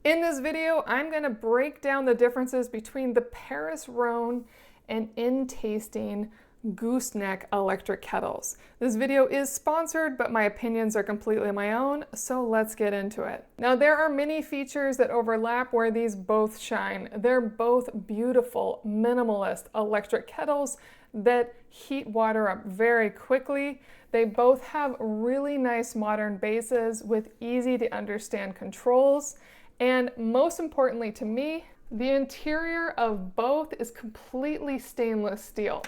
In this video, I'm going to break down the differences between the Paris Rhône and Intasting Gooseneck electric kettles. This video is sponsored, but my opinions are completely my own, so let's get into it. Now, there are many features that overlap where these both shine. They're both beautiful, minimalist electric kettles that heat water up very quickly. They both have really nice modern bases with easy to understand controls. And most importantly to me, the interior of both is completely stainless steel.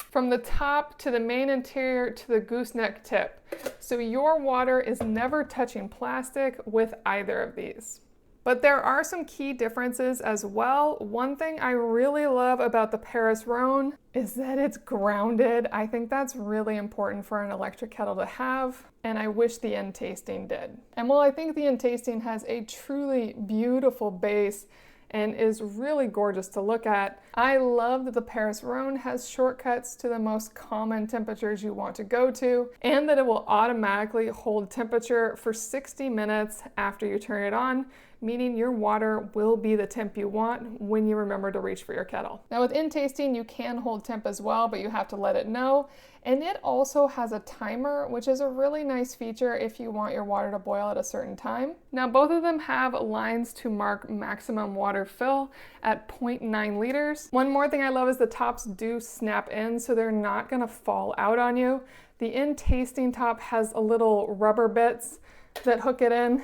From the top to the main interior to the gooseneck tip. So your water is never touching plastic with either of these. But there are some key differences as well. One thing I really love about the Paris Rhône is that it's grounded. I think that's really important for an electric kettle to have, and I wish the Intasting did. And while I think the Intasting has a truly beautiful base and is really gorgeous to look at, I love that the Paris Rhône has shortcuts to the most common temperatures you want to go to, and that it will automatically hold temperature for 60 minutes after you turn it on, meaning your water will be the temp you want when you remember to reach for your kettle. Now with Intasting, you can hold temp as well, but you have to let it know. And it also has a timer, which is a really nice feature if you want your water to boil at a certain time. Now both of them have lines to mark maximum water fill at 0.9 liters. One more thing I love is the tops do snap in, so they're not gonna fall out on you. The Intasting top has a little rubber bits that hook it in.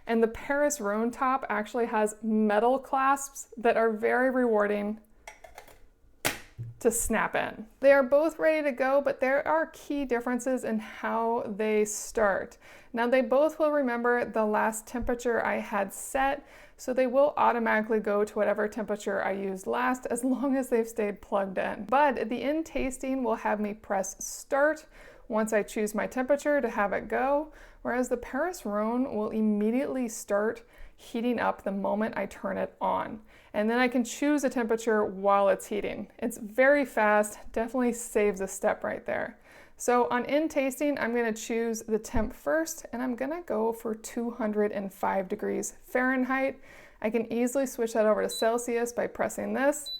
And the Paris Rhône top actually has metal clasps that are very rewarding to snap in. They are both ready to go, but there are key differences in how they start. Now they both will remember the last temperature I had set, so they will automatically go to whatever temperature I used last as long as they've stayed plugged in. But the Intasting will have me press start once I choose my temperature to have it go, whereas the Paris Rhône will immediately start heating up the moment I turn it on. And then I can choose a temperature while it's heating. It's very fast, definitely saves a step right there. So on Intasting, I'm gonna choose the temp first, and I'm gonna go for 205 degrees Fahrenheit. I can easily switch that over to Celsius by pressing this.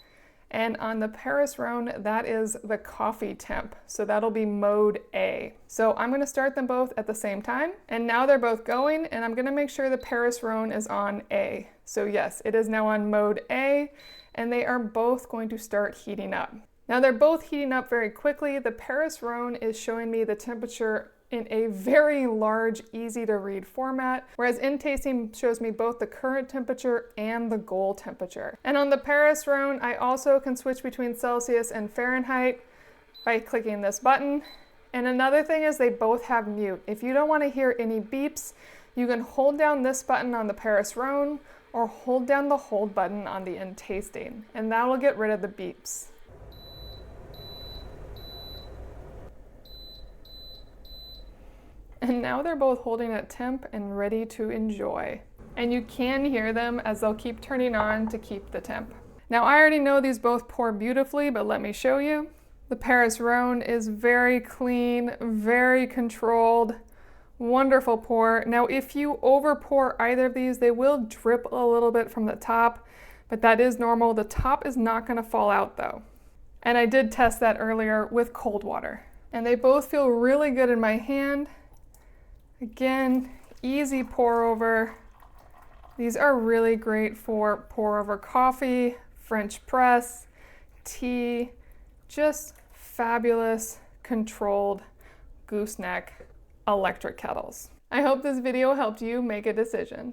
And on the Paris Rhône, that is the coffee temp. So that'll be mode A. So I'm gonna start them both at the same time. And now they're both going, and I'm gonna make sure the Paris Rhône is on A. So yes, it is now on mode A, and they are both going to start heating up. Now they're both heating up very quickly. The Paris Rhône is showing me the temperature in a very large, easy to read format, whereas Intasting shows me both the current temperature and the goal temperature. And on the Paris Rhône, I also can switch between Celsius and Fahrenheit by clicking this button. And another thing is they both have mute. If you don't want to hear any beeps, you can hold down this button on the Paris Rhône or hold down the hold button on the Intasting, and that will get rid of the beeps. And now they're both holding at temp and ready to enjoy. And you can hear them as they'll keep turning on to keep the temp. Now I already know these both pour beautifully, but let me show you. The Paris Rhône is very clean, very controlled, wonderful pour. Now if you over pour either of these, they will drip a little bit from the top, but that is normal. The top is not gonna fall out though. And I did test that earlier with cold water. And they both feel really good in my hand. Again, easy pour over. These are really great for pour over coffee, French press, tea, just fabulous, controlled gooseneck electric kettles. I hope this video helped you make a decision.